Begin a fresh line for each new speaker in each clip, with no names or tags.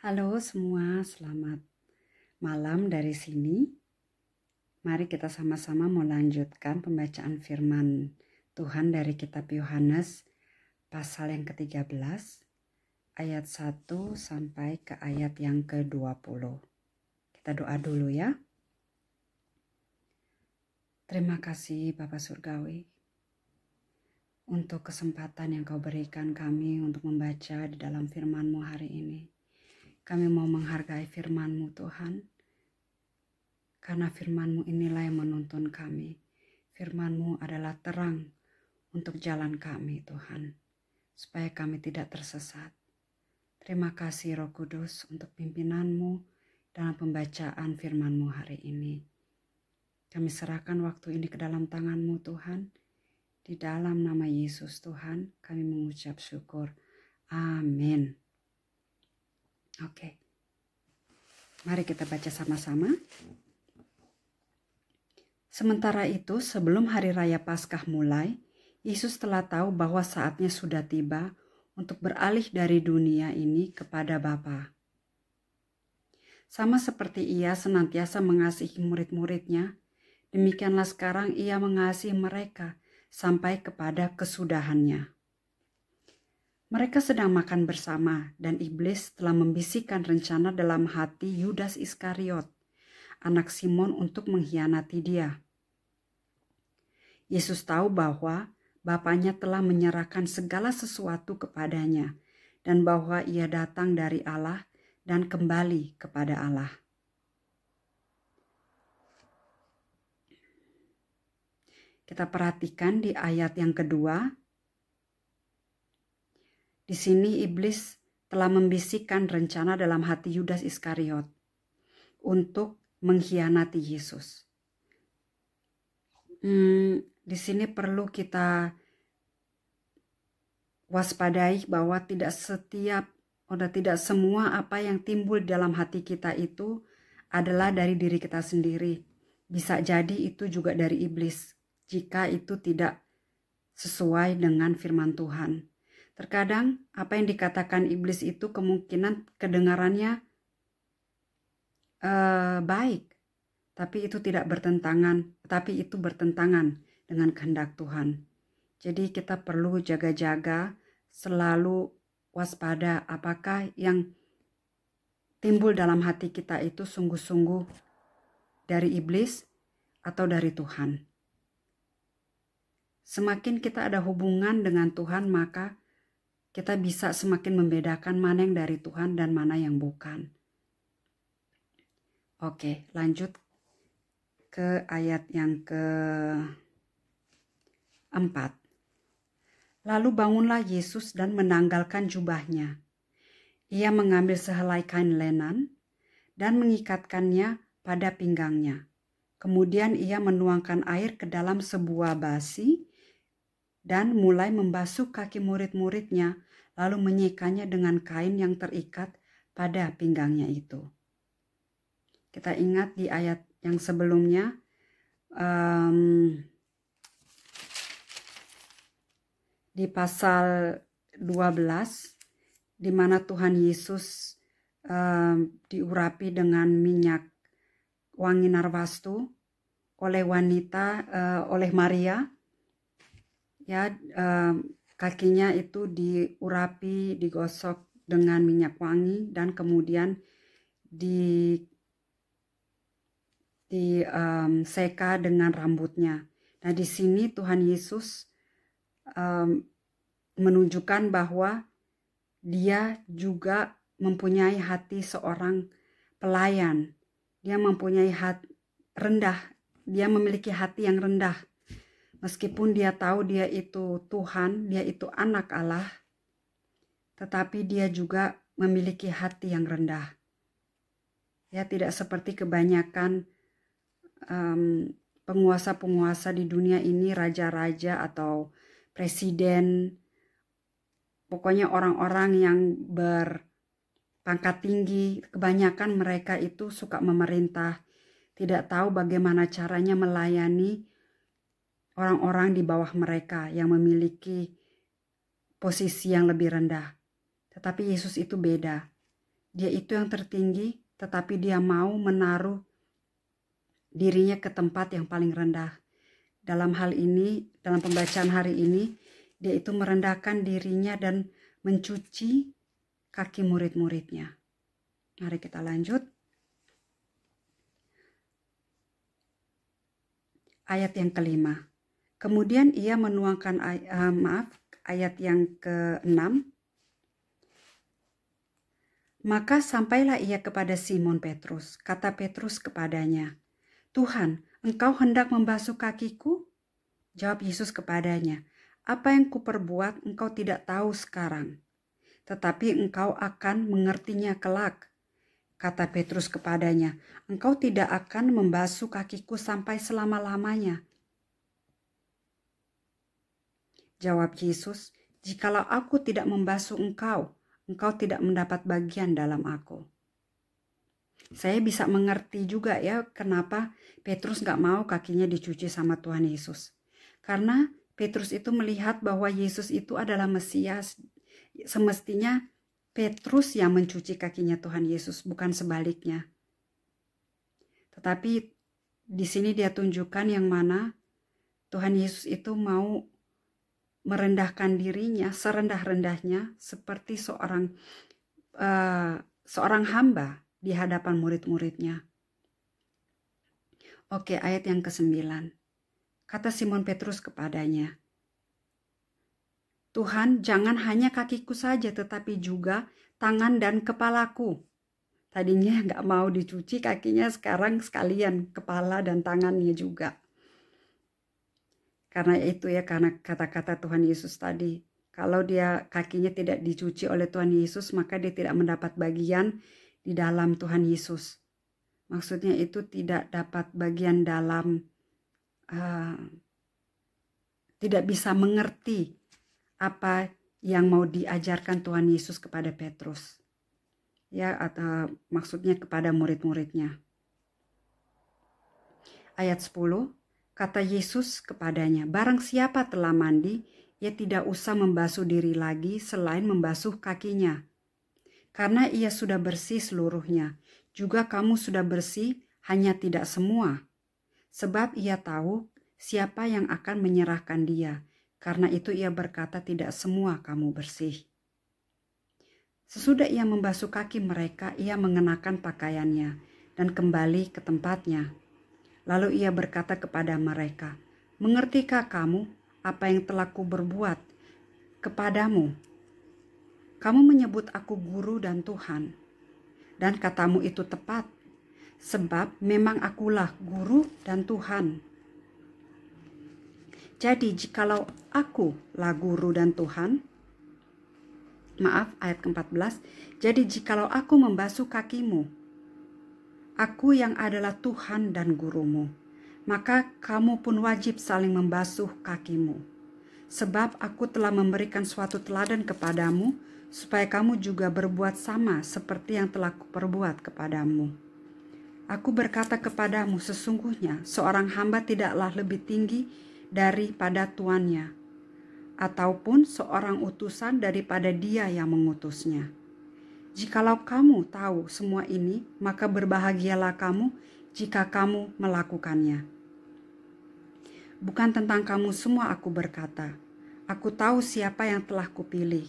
Halo semua, selamat malam dari sini. Mari kita sama-sama melanjutkan pembacaan firman Tuhan dari kitab Yohanes pasal yang ke-13 ayat 1 sampai ke ayat yang ke-20. Kita doa dulu ya. Terima kasih Bapa Surgawi untuk kesempatan yang Kau berikan kami untuk membaca di dalam firman-Mu hari ini. Kami mau menghargai firman-Mu Tuhan, karena firman-Mu inilah yang menuntun kami. Firman-Mu adalah terang untuk jalan kami Tuhan, supaya kami tidak tersesat. Terima kasih Roh Kudus untuk pimpinan-Mu dalam pembacaan firman-Mu hari ini. Kami serahkan waktu ini ke dalam tangan-Mu Tuhan. Di dalam nama Yesus Tuhan kami mengucap syukur. Amin. Oke. Mari kita baca sama-sama. Sementara itu, sebelum hari raya Paskah mulai, Yesus telah tahu bahwa saatnya sudah tiba untuk beralih dari dunia ini kepada Bapa. Sama seperti Ia senantiasa mengasihi murid-muridnya, demikianlah sekarang Ia mengasihi mereka sampai kepada kesudahannya. Mereka sedang makan bersama dan iblis telah membisikkan rencana dalam hati Yudas Iskariot, anak Simon, untuk mengkhianati Dia. Yesus tahu bahwa Bapanya telah menyerahkan segala sesuatu kepadanya dan bahwa Ia datang dari Allah dan kembali kepada Allah. Kita perhatikan di ayat yang kedua. Di sini iblis telah membisikkan rencana dalam hati Yudas Iskariot untuk mengkhianati Yesus. Di sini perlu kita waspadai bahwa tidak semua apa yang timbul dalam hati kita itu adalah dari diri kita sendiri. Bisa jadi itu juga dari iblis jika itu tidak sesuai dengan firman Tuhan. Terkadang apa yang dikatakan iblis itu kemungkinan kedengarannya baik, tapi itu bertentangan dengan kehendak Tuhan. Jadi kita perlu jaga-jaga, selalu waspada apakah yang timbul dalam hati kita itu sungguh-sungguh dari iblis atau dari Tuhan. Semakin kita ada hubungan dengan Tuhan, maka kita bisa semakin membedakan mana yang dari Tuhan dan mana yang bukan. Oke, lanjut ke ayat yang ke-4. Lalu bangunlah Yesus dan menanggalkan jubahnya. Ia mengambil sehelai kain lenan dan mengikatkannya pada pinggangnya. Kemudian ia menuangkan air ke dalam sebuah basi dan mulai membasuh kaki murid-muridnya, lalu menyekanya dengan kain yang terikat pada pinggangnya itu. Kita ingat di ayat yang sebelumnya, di pasal 12, di mana Tuhan Yesus diurapi dengan minyak wangi narwastu oleh oleh Maria. Ya, kakinya itu diurapi, digosok dengan minyak wangi dan kemudian diseka dengan rambutnya. Nah, di sini Tuhan Yesus menunjukkan bahwa Dia juga mempunyai hati seorang pelayan. Dia mempunyai hati rendah. Dia memiliki hati yang rendah. Meskipun dia tahu dia itu Tuhan, dia itu anak Allah, tetapi dia juga memiliki hati yang rendah. Ya, tidak seperti kebanyakan penguasa-penguasa di dunia ini, raja-raja atau presiden, pokoknya orang-orang yang berpangkat tinggi, kebanyakan mereka itu suka memerintah, tidak tahu bagaimana caranya melayani orang-orang di bawah mereka yang memiliki posisi yang lebih rendah. Tetapi Yesus itu beda. Dia itu yang tertinggi, tetapi dia mau menaruh dirinya ke tempat yang paling rendah. Dalam hal ini, dalam pembacaan hari ini, dia itu merendahkan dirinya dan mencuci kaki murid-muridnya. Mari kita lanjut. Ayat yang kelima. Kemudian ia menuangkan ayat yang ke-6. Maka sampailah ia kepada Simon Petrus. Kata Petrus kepadanya, Tuhan, engkau hendak membasuh kakiku? Jawab Yesus kepadanya, apa yang kuperbuat engkau tidak tahu sekarang, tetapi engkau akan mengertinya kelak. Kata Petrus kepadanya, engkau tidak akan membasuh kakiku sampai selama-lamanya. Jawab Yesus, jikalau aku tidak membasuh engkau, engkau tidak mendapat bagian dalam aku. Saya bisa mengerti juga ya kenapa Petrus gak mau kakinya dicuci sama Tuhan Yesus. Karena Petrus itu melihat bahwa Yesus itu adalah Mesias. Semestinya Petrus yang mencuci kakinya Tuhan Yesus, bukan sebaliknya. Tetapi di sini dia tunjukkan yang mana Tuhan Yesus itu mau merendahkan dirinya serendah-rendahnya seperti seorang hamba di hadapan murid-muridnya. Oke, ayat yang ke-9. Kata Simon Petrus kepadanya, Tuhan, jangan hanya kakiku saja tetapi juga tangan dan kepalaku. Tadinya nggak mau dicuci kakinya, sekarang sekalian kepala dan tangannya juga. Karena itu ya, karena kata-kata Tuhan Yesus tadi. Kalau dia kakinya tidak dicuci oleh Tuhan Yesus, maka dia tidak mendapat bagian di dalam Tuhan Yesus. Maksudnya itu tidak dapat bagian dalam, tidak bisa mengerti apa yang mau diajarkan Tuhan Yesus kepada Petrus. Ya, atau maksudnya kepada murid-muridnya. Ayat 10, kata Yesus kepadanya, barang siapa telah mandi, ia tidak usah membasuh diri lagi selain membasuh kakinya. Karena ia sudah bersih seluruhnya, juga kamu sudah bersih, hanya tidak semua. Sebab ia tahu siapa yang akan menyerahkan dia. Karena itu ia berkata tidak semua kamu bersih. Sesudah ia membasuh kaki mereka, ia mengenakan pakaiannya dan kembali ke tempatnya. Lalu ia berkata kepada mereka, mengertikah kamu apa yang telah kuberbuat kepadamu? Kamu menyebut aku guru dan Tuhan, dan katamu itu tepat, sebab memang akulah guru dan Tuhan. Jadi jikalau akulah guru dan Tuhan, ayat ke-14, jadi jikalau aku membasuh kakimu, aku yang adalah Tuhan dan gurumu, maka kamu pun wajib saling membasuh kakimu. Sebab aku telah memberikan suatu teladan kepadamu, supaya kamu juga berbuat sama seperti yang telah kuperbuat kepadamu. Aku berkata kepadamu, sesungguhnya seorang hamba tidaklah lebih tinggi daripada tuannya, ataupun seorang utusan daripada dia yang mengutusnya. Jikalau kamu tahu semua ini, maka berbahagialah kamu jika kamu melakukannya. Bukan tentang kamu semua aku berkata, aku tahu siapa yang telah kupilih,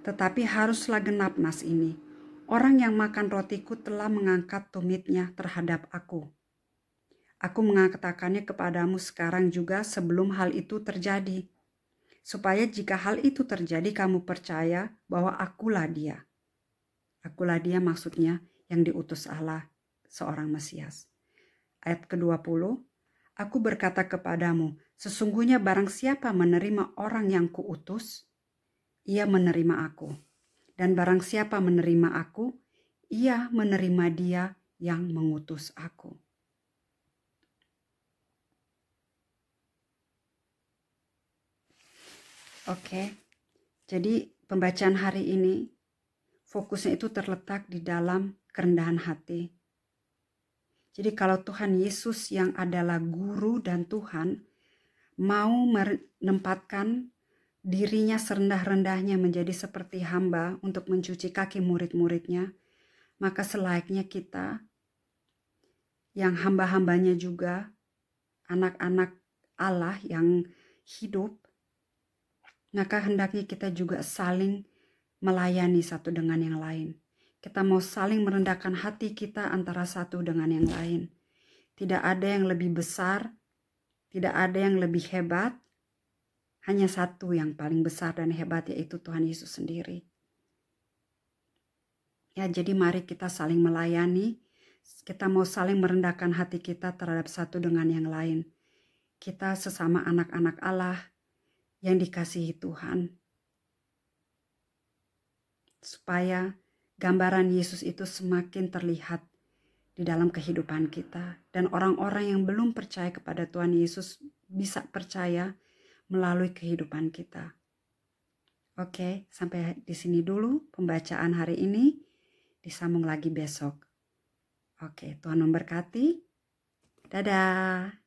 tetapi haruslah genap nas ini. Orang yang makan rotiku telah mengangkat tumitnya terhadap aku. Aku mengatakannya kepadamu sekarang juga sebelum hal itu terjadi, supaya jika hal itu terjadi kamu percaya bahwa akulah dia. Akulah dia maksudnya yang diutus Allah, seorang Mesias. Ayat ke-20, aku berkata kepadamu, sesungguhnya barang siapa menerima orang yang kuutus, ia menerima aku. Dan barang siapa menerima aku, ia menerima dia yang mengutus aku. Oke, jadi pembacaan hari ini fokusnya itu terletak di dalam kerendahan hati. Jadi kalau Tuhan Yesus yang adalah guru dan Tuhan mau menempatkan dirinya serendah-rendahnya menjadi seperti hamba untuk mencuci kaki murid-muridnya, maka selayaknya kita yang hamba-hambanya juga, anak-anak Allah yang hidup, maka hendaknya kita juga saling melayani satu dengan yang lain. Kita mau saling merendahkan hati kita antara satu dengan yang lain. Tidak ada yang lebih besar, tidak ada yang lebih hebat, hanya satu yang paling besar dan hebat, yaitu Tuhan Yesus sendiri. Ya, jadi mari kita saling melayani, kita mau saling merendahkan hati kita terhadap satu dengan yang lain. Kita sesama anak-anak Allah yang dikasihi Tuhan. Supaya gambaran Yesus itu semakin terlihat di dalam kehidupan kita. Dan orang-orang yang belum percaya kepada Tuhan Yesus bisa percaya melalui kehidupan kita. Oke, sampai di sini dulu pembacaan hari ini. Disambung lagi besok. Oke, Tuhan memberkati. Dadah.